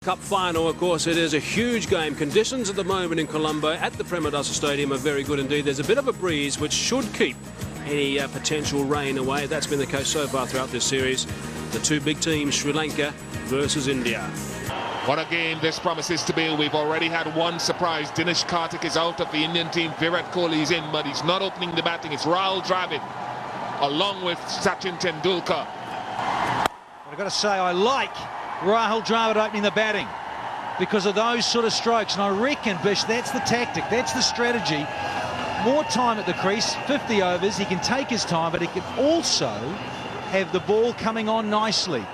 Cup Final. Of course, it is a huge game. Conditions at the moment in Colombo at the Premadasa Stadium are very good indeed. There's a bit of a breeze which should keep any potential rain away. That's been the case so far throughout this series. The two big teams, Sri Lanka versus India. What a game this promises to be. We've already had one surprise. Dinesh Karthik is out of the Indian team. Virat Kohli is in, but he's not opening the batting. It's Rahul Dravid along with Sachin Tendulkar. I've got to say, I like Rahul Dravid opening the batting because of those sort of strokes, and I reckon, Bish, that's the tactic, that's the strategy. More time at the crease, 50 overs, he can take his time, but he can also have the ball coming on nicely.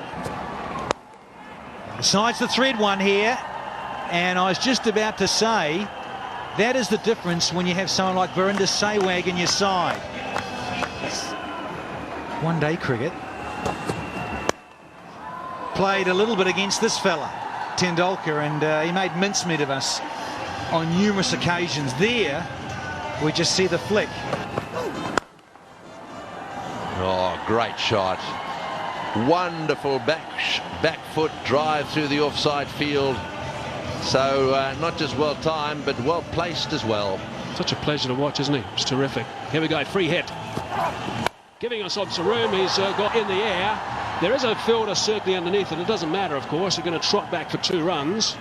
Decides to thread one here, and I was just about to say that is the difference when you have someone like Virender Sehwag in your side. One-day cricket. Played a little bit against this fella, Tendulkar, and he made mincemeat of us on numerous occasions. There, we just see the flick. Oh, great shot. Wonderful back foot drive through the offside field. So not just well timed, but well placed as well. Such a pleasure to watch, isn't he? It's terrific. Here we go, free hit. Giving us some room. He's got in the air. There is a fielder certainly underneath it. It doesn't matter, of course. You're going to trot back for 2 runs.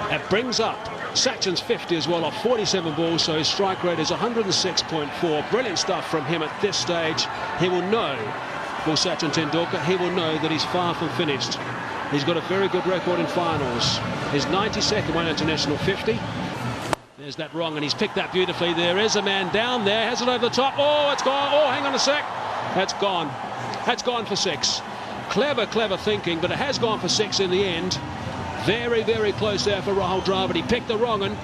That brings up Sachin's 50 as well off 47 balls, so his strike rate is 106.4. Brilliant stuff from him at this stage. He will know, will Sachin Tendulkar, he will know that he's far from finished. He's got a very good record in finals. His 92nd one international 50. There's that wrong, and he's picked that beautifully. There is a man down there, has it over the top. Oh, it's gone. Oh, hang on a sec. That's gone. That's gone for 6. Clever thinking, but it has gone for 6 in the end. Very, very close there for Rahul Dravid. He picked the wrong one.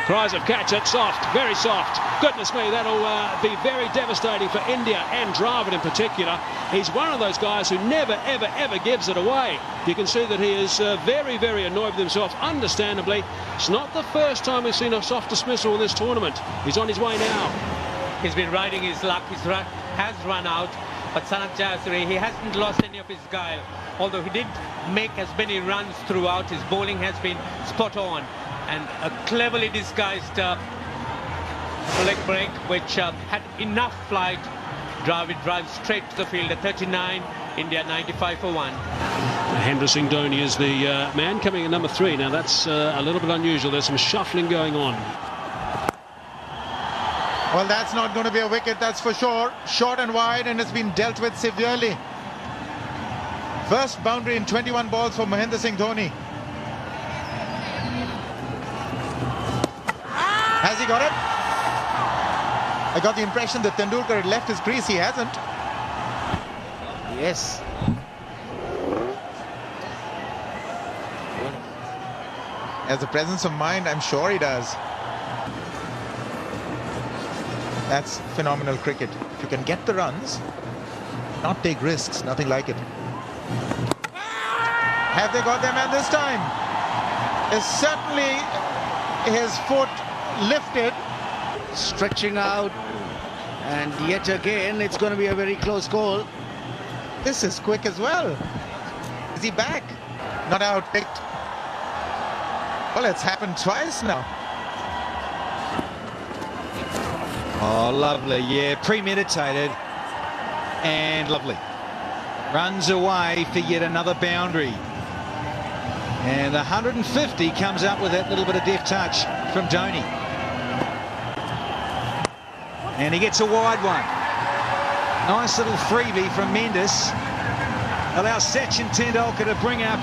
Cries of catch it, soft, very soft. Goodness me, that'll be very devastating for India and Dravid in particular. He's one of those guys who never, ever gives it away. You can see that he is very, very annoyed with himself, understandably. It's not the first time we've seen a soft dismissal in this tournament. He's on his way now. He's been riding his luck. His run has run out. But Sanath Jayasuri, he hasn't lost any of his guile. Although he did make as many runs throughout, his bowling has been spot on. And a cleverly disguised leg break, which had enough flight. Dravid drives straight to the field at 39, India 95 for 1. Mahendra Singh Dhoni is the man coming in number 3. Now that's a little bit unusual. There's some shuffling going on. Well, that's not going to be a wicket, that's for sure. Short and wide, and it's been dealt with severely. First boundary in 21 balls for Mahendra Singh Dhoni. Has he got it? I got the impression that Tendulkar had left his crease. He hasn't. Yes. Has a presence of mind, I'm sure he does. That's phenomenal cricket. If you can get the runs, not take risks, nothing like it. Have they got their man this time? Is certainly his foot lifted. Stretching out, and yet again it's going to be a very close goal. This is quick as well. Is he back? Not out, picked. Well, it's happened twice now. Oh, lovely, yeah, premeditated and lovely. Runs away for yet another boundary. And the 150 comes up with that little bit of deft touch from Dhoni. And he gets a wide one. Nice little freebie from Mendes. Allows Sachin Tendulkar to bring up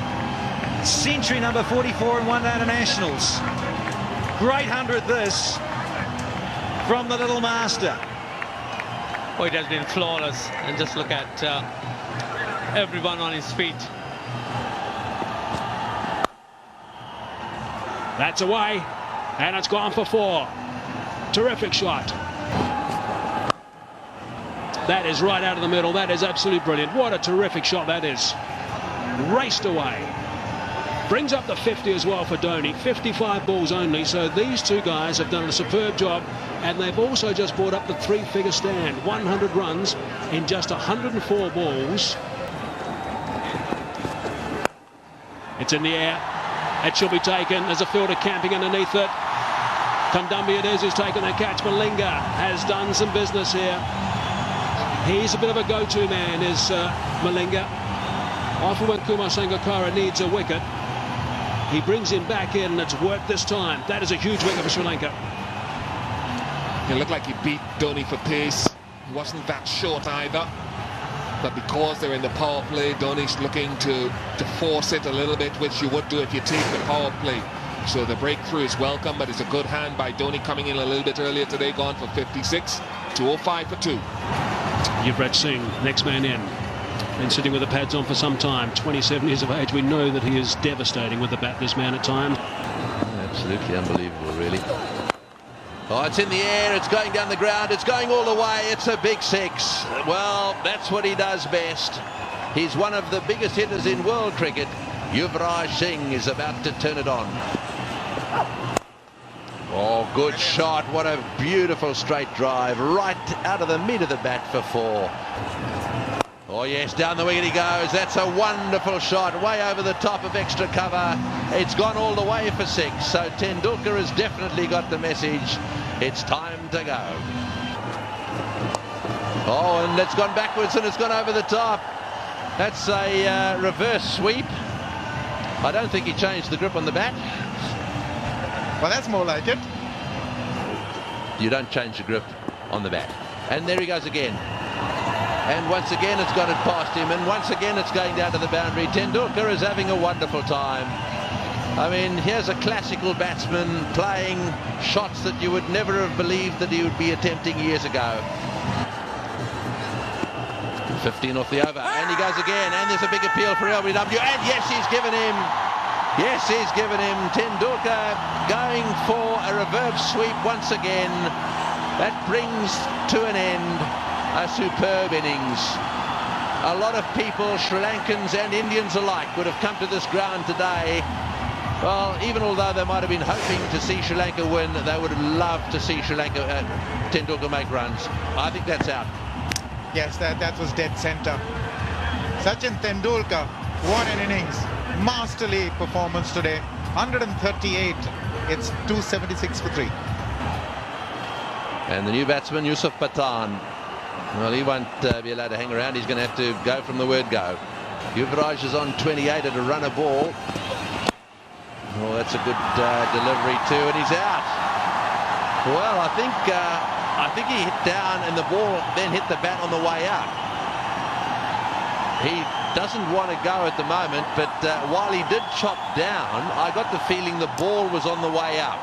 century number 44 in one-day internationals. Great 100 this from the little master. Oh, it has been flawless. And just look at everyone on his feet. That's away, and it's gone for 4. Terrific shot. That is right out of the middle. That is absolutely brilliant. What a terrific shot that is. Raced away. Brings up the 50 as well for Dhoni. 55 balls only, so these two guys have done a superb job, and they've also just brought up the three-figure stand. 100 runs in just 104 balls. It's in the air. It should be taken. There's a fielder camping underneath it. Kandamby it is who's taken the catch. Malinga has done some business here. He's a bit of a go-to man, is Malinga. Often when Kumar Sangakkara needs a wicket, he brings him back in, and it's worked this time. That is a huge wicket for Sri Lanka. It looked like he beat Dhoni for pace. He wasn't that short either. But because they're in the power play, Dhoni's looking to force it a little bit, which you would do if you take the power play. So the breakthrough is welcome, but it's a good hand by Dhoni coming in a little bit earlier today, gone for 56. 205 for 2. Yuvraj Singh, next man in. Been sitting with the pads on for some time. 27 years of age. We know that he is devastating with the bat, this man, at times. Absolutely unbelievable, really. Oh, it's in the air, it's going down the ground, it's going all the way, it's a big 6. Well, that's what he does best. He's one of the biggest hitters in world cricket. Yuvraj Singh is about to turn it on. Oh, good shot. What a beautiful straight drive, right out of the mid of the bat for 4. Oh yes, down the wicket he goes. That's a wonderful shot, way over the top of extra cover. It's gone all the way for 6. So Tendulkar has definitely got the message. It's time to go. Oh, and it's gone backwards and it's gone over the top. That's a reverse sweep. I don't think he changed the grip on the bat. Well, that's more like it. You don't change the grip on the bat. And there he goes again. And once again it's got it past him, and once again it's going down to the boundary. Tendulkar is having a wonderful time. I mean, here's a classical batsman playing shots that you would never have believed that he would be attempting years ago. 15 off the over, and he goes again, and there's a big appeal for LBW, and yes, he's given him. Yes, he's given him. Tendulkar going for a reverse sweep once again. That brings to an end a superb innings. A lot of people, Sri Lankans and Indians alike, would have come to this ground today. Well, even although they might have been hoping to see Sri Lanka win, they would have loved to see Sri Lanka, Tendulkar make runs. I think that's out. Yes, that was dead center. Sachin Tendulkar, what an innings. Masterly performance today. 138. It's 276 for 3. And the new batsman, Yusuf Pathan. Well, he won't be allowed to hang around. He's going to have to go from the word go. Yuvraj is on 28 at a runner ball. Oh, that's a good delivery too, and he's out. Well, I think he hit down, and the ball then hit the bat on the way up. He doesn't want to go at the moment, but while he did chop down, I got the feeling the ball was on the way up.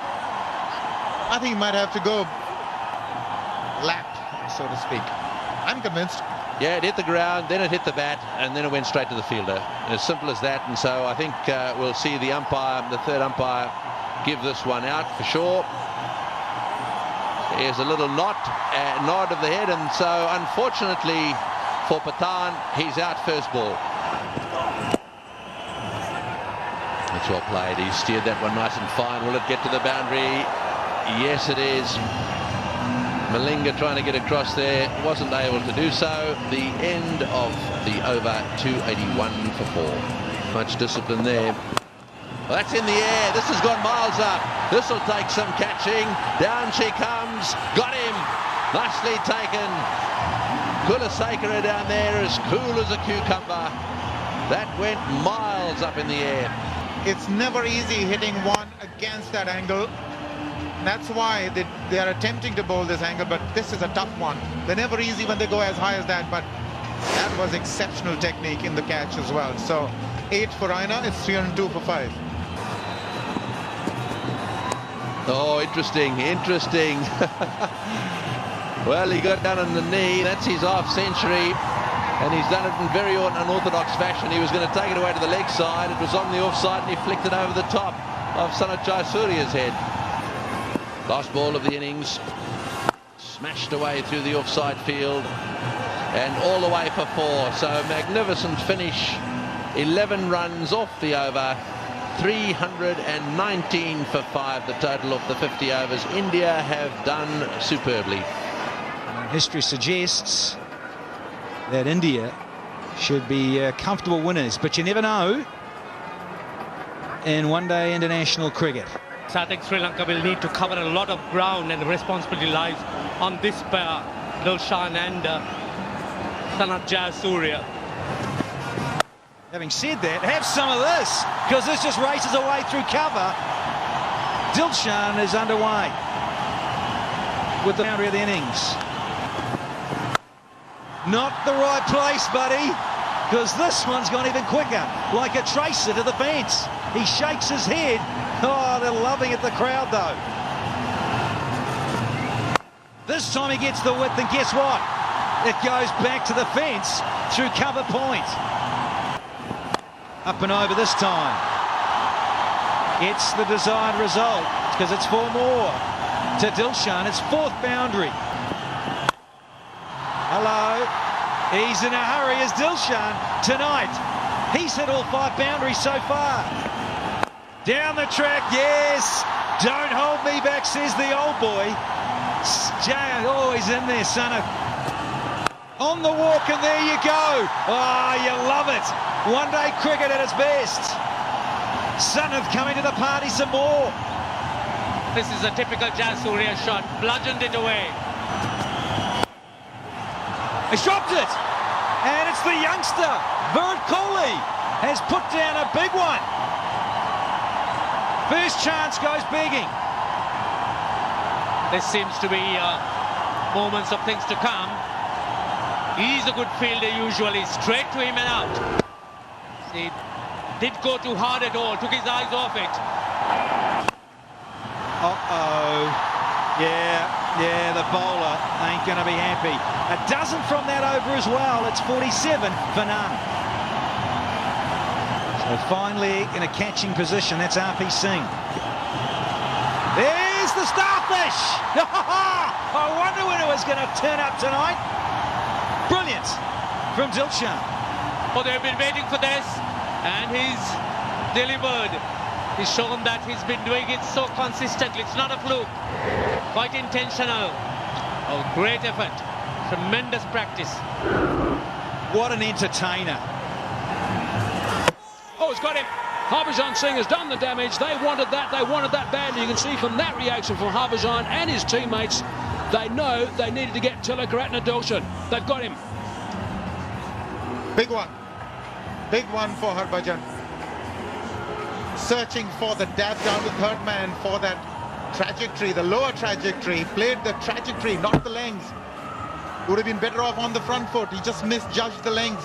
I think he might have to go lap, so to speak. I'm convinced. Yeah, it hit the ground, then it hit the bat, and then it went straight to the fielder. As simple as that. And so I think we'll see the umpire, the third umpire, give this one out for sure. Here's a little nod of the head, and so unfortunately for Pathan, he's out first ball. That's well played. He steered that one nice and fine. Will it get to the boundary? Yes, it is. Malinga trying to get across there, wasn't able to do so. The end of the over, 281 for 4. Much discipline there. Well, that's in the air. This has gone miles up. This will take some catching. Down she comes. Got him. Nicely taken. Kulasekara down there, as cool as a cucumber. That went miles up in the air. It's never easy hitting one against that angle. That's why they are attempting to bowl this angle, but this is a tough one. They're never easy when they go as high as that, but that was exceptional technique in the catch as well. So 8 for Raina, it's 302 for 5. Oh, interesting. Well, he got down on the knee. That's his half century, and he's done it in very unorthodox fashion. He was going to take it away to the leg side. It was on the offside, and he flicked it over the top of Sanat Jayasuriya's head. Last ball of the innings, smashed away through the offside field and all the way for 4. So magnificent finish, 11 runs off the over. 319 for 5, the total of the 50 overs. India have done superbly. History suggests that India should be comfortable winners, but you never know in one-day international cricket. So I think Sri Lanka will need to cover a lot of ground, and the responsibility lies on this pair, Dilshan and Sanath Jayasuriya. Having said that, have some of this, because this just races away through cover. Dilshan is underway with the boundary of the innings. Not the right place, buddy, because this one's gone even quicker, like a tracer to the fence. He shakes his head. Oh, they're loving it, the crowd, though. This time he gets the width, and guess what? It goes back to the fence through cover point. Up and over this time. It's the desired result, because it's 4 more to Dilshan. It's 4th boundary. Hello. He's in a hurry as Dilshan tonight. He's hit all 5 boundaries so far. Down the track, yes. Don't hold me back, says the old boy. Oh, he's in there, Sanath. On the walk, and there you go. Oh, you love it. One-day cricket at its best. Sanath coming to the party some more. This is a typical Jayasuriya shot. Bludgeoned it away. He's dropped it. And it's the youngster, Virat Kohli, has put down a big one. First chance goes begging. There seems to be moments of things to come. He's a good fielder usually. Straight to him and out. He did go too hard at all. Took his eyes off it. Uh-oh. Yeah, the bowler ain't going to be happy. A dozen from that over as well. It's 47 for none. So finally in a catching position, that's RP Singh. There's the starfish! I wonder when it was going to turn up tonight. Brilliant from Dilshan. Oh, they've been waiting for this, and he's delivered. He's shown that he's been doing it so consistently. It's not a fluke. Quite intentional. Oh, great effort. Tremendous practice. What an entertainer. Oh, it's got him. Harbhajan Singh has done the damage. They wanted that badly. You can see from that reaction from Harbhajan and his teammates, they know they needed to get Tillakaratne and Dilshan. They've got him. Big one. Big one for Harbhajan. Searching for the dab down to third man for that trajectory, the lower trajectory. Played the trajectory, not the length. Would have been better off on the front foot. He just misjudged the length.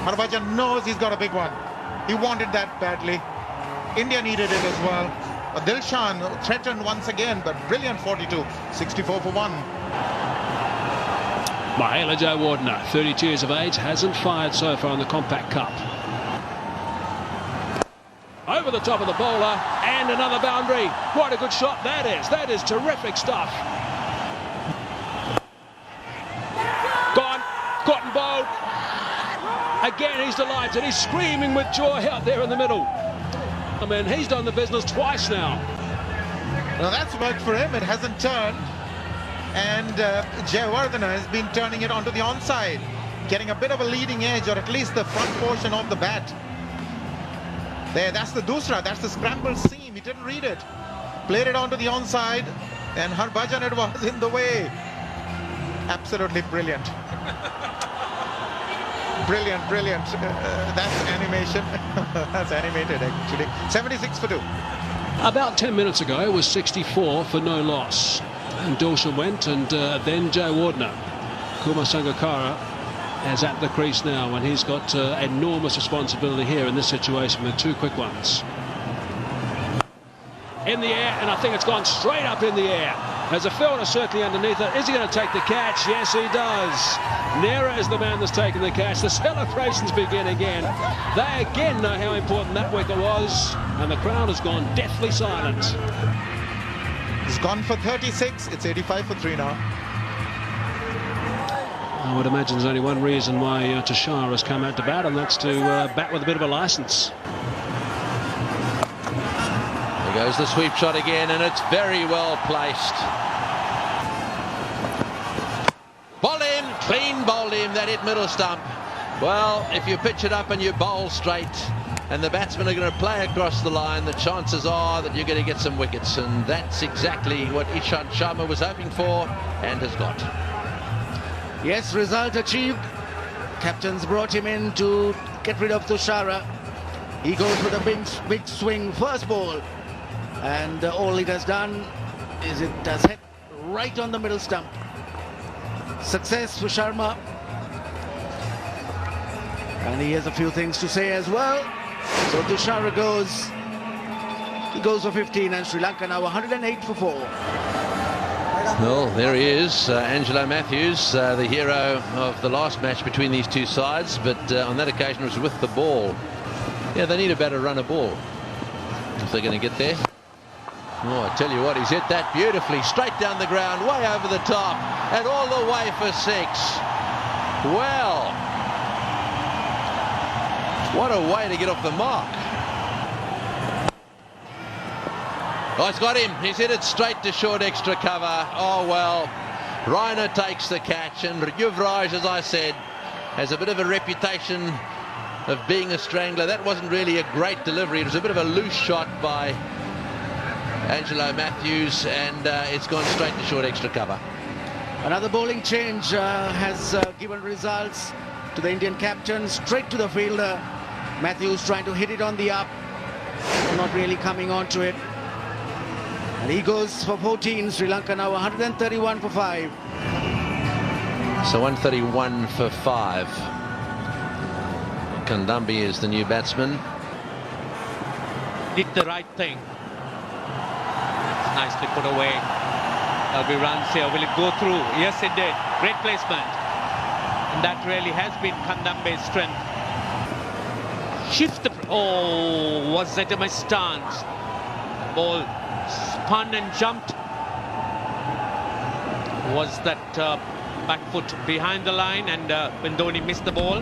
Harbhajan knows he's got a big one. He wanted that badly. India needed it as well. But Dilshan threatened once again, but brilliant 42. 64 for 1. Mahela Jayawardene, 32 years of age, hasn't fired so far in the Compaq Cup. Over the top of the bowler, and another boundary. What a good shot that is. That is terrific stuff. Gone, cotton bowled. Again, he's delighted. He's screaming with joy out there in the middle. I mean, he's done the business twice now. Now that's worked for him. It hasn't turned. And Jayawardene has been turning it onto the onside, getting a bit of a leading edge, or at least the front portion of the bat. There, that's the dusra, that's the scrambled seam. He didn't read it. Played it onto the onside, and Harbhajan, it was in the way. Absolutely brilliant. Brilliant. That's animation. That's animated, actually. 76 for 2. About 10 minutes ago, it was 64 for no loss. And Dilshan went, and then Jayawardene. Kumar Sangakkara is at the crease now, and he's got enormous responsibility here in this situation with 2 quick ones. In the air, and I think it's gone straight up in the air. There's a fielder certainly underneath it. Is he going to take the catch? Yes, he does. Nera is the man that's taken the catch. The celebrations begin again. They again know how important that wicket was, and the crowd has gone deathly silent. He's gone for 36. It's 85 for 3 now. I would imagine there's only one reason why Tushar has come out to bat, and that's to bat with a bit of a licence. There goes the sweep shot again, and it's very well placed. Bowled him, clean bowled him, that hit middle stump. Well, if you pitch it up and you bowl straight, and the batsmen are going to play across the line, the chances are that you're going to get some wickets, and that's exactly what Ishant Sharma was hoping for and has got. Yes, result achieved. Captains brought him in to get rid of Tushar. He goes with a big swing first ball, and all it has done is it has hit right on the middle stump. Success for Sharma, and he has a few things to say as well. So Tushar goes for 15, and Sri Lanka now 108 for 4. Well, there he is, Angelo Matthews, the hero of the last match between these two sides, but on that occasion it was with the ball. Yeah, they need a better run of ball if they're going to get there. Oh, I tell you what, he's hit that beautifully, straight down the ground, way over the top, and all the way for 6. Well, what a way to get off the mark. Oh, he's got him. He's hit it straight to short extra cover. Oh, well, Raina takes the catch, and Yuvraj, as I said, has a bit of a reputation of being a strangler. That wasn't really a great delivery. It was a bit of a loose shot by Angelo Matthews, and it's gone straight to short extra cover. Another bowling change has given results to the Indian captain. Straight to the fielder. Matthews trying to hit it on the up, not really coming on to it. And he goes for 14. Sri Lanka now 131 for 5. So 131 for 5. Kandamby is the new batsman. Did the right thing. Nicely put away. There'll be runs here. Will it go through? Yes, it did. Great placement. And that really has been Kandamby's strength. Shift the... Oh, was that a misstance? Ball spun and jumped. Was that back foot behind the line, and when Dhoni missed the ball?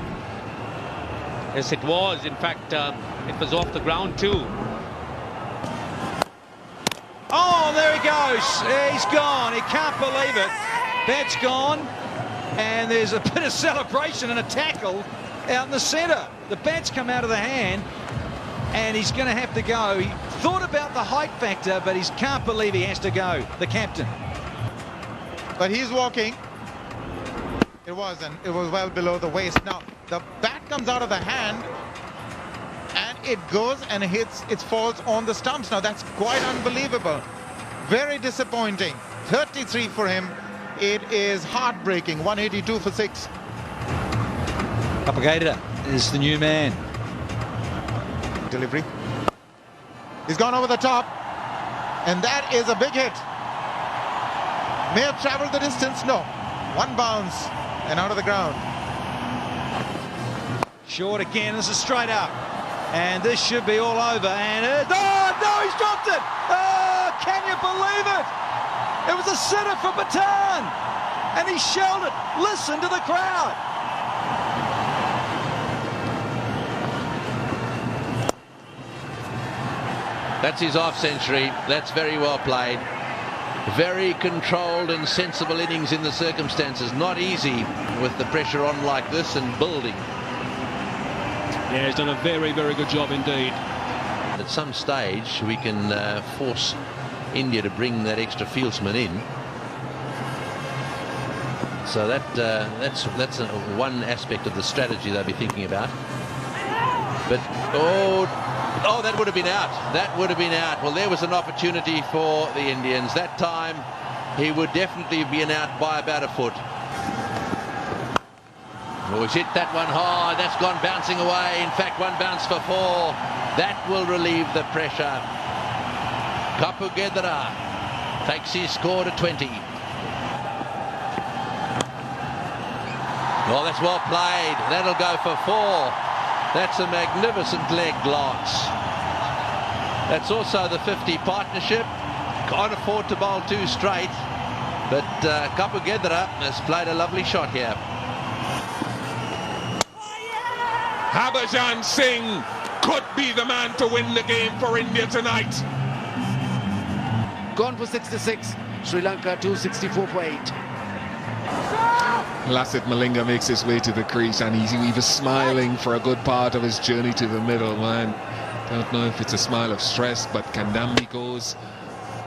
Yes, it was. In fact, it was off the ground too. Oh, there he goes. He's gone. He can't believe it. Bat's gone. And there's a bit of celebration and a tackle out in the centre. The bat's come out of the hand, and he's going to have to go. He thought about the height factor, but he can't believe he has to go, the captain. But he's walking. It was well below the waist. Now, the bat comes out of the hand, and it goes and hits, it falls on the stumps. Now, that's quite unbelievable. Very disappointing. 33 for him. It is heartbreaking. 182 for 6. Compaq is the new man. Delivery. He's gone over the top, and that is a big hit. May have traveled the distance. No. One bounce and out of the ground. Short again. This is straight up, and this should be all over. And oh no, he's dropped it. Oh, can you believe it? It was a sitter for Bhutan, and he shelled it. Listen to the crowd. That's his half century. That's very well played. Very controlled and sensible innings in the circumstances. Not easy with the pressure on like this and building. Yeah, he's done a very, very good job indeed. At some stage, we can force India to bring that extra fieldsman in. So that's one aspect of the strategy they'll be thinking about. But oh, that would have been out. That would have been out. Well, there was an opportunity for the Indians. That time, he would definitely have been out by about a foot. Oh, he's hit that one hard. That's gone bouncing away. In fact, one bounce for 4. That will relieve the pressure. Compaq takes his score to 20. Oh, that's well played. That'll go for 4. That's a magnificent leg glance. That's also the 50 partnership. Can't afford to bowl 2 straight, but Compaq has played a lovely shot here. Harbhajan Singh could be the man to win the game for India tonight. Gone for 66. Sri Lanka 264 for 8. Lasith Malinga makes his way to the crease, and he was smiling for a good part of his journey to the middle, man. Don't know if it's a smile of stress, but Kandamby goes,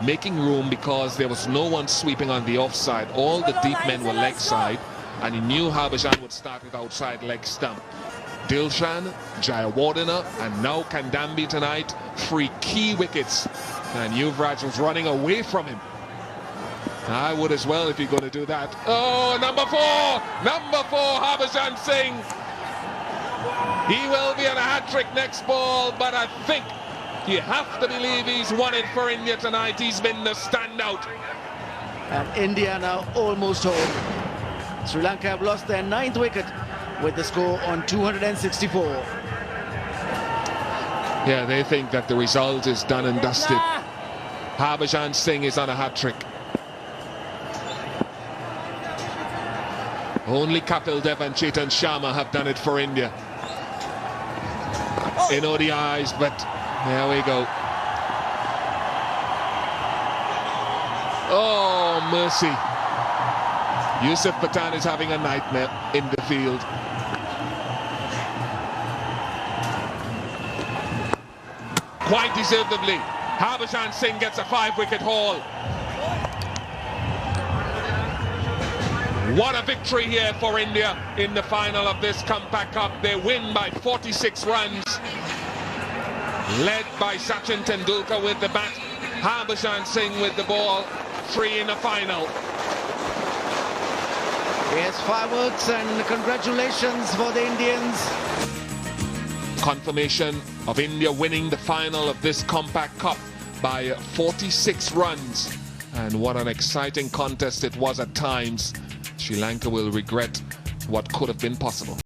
making room because there was no one sweeping on the offside. All the deep men were leg side, and he knew Harbhajan would start with outside leg stump. Dilshan, Jayawardena, and now Kandamby tonight, 3 key wickets, and Yuvraj was running away from him. I would as well if you're going to do that. Oh, number 4, Harbhajan Singh. He will be on a hat-trick next ball, but I think you have to believe he's won it for India tonight. He's been the standout. And India now almost home. Sri Lanka have lost their 9th wicket with the score on 264. Yeah, they think that the result is done and dusted. Harbhajan Singh is on a hat-trick. Only Kapil Dev and Chetan Sharma have done it for India in ODIs, but there we go. Oh, mercy. Yusuf Pathan is having a nightmare in the field. Quite deservedly, Harbhajan Singh gets a 5-wicket haul. What a victory here for India in the final of this Compaq Cup. They win by 46 runs. Led by Sachin Tendulkar with the bat, Harbhajan Singh with the ball, 3 in the final. Yes, fireworks and congratulations for the Indians. Confirmation of India winning the final of this Compaq Cup by 46 runs. And what an exciting contest it was at times. Sri Lanka will regret what could have been possible.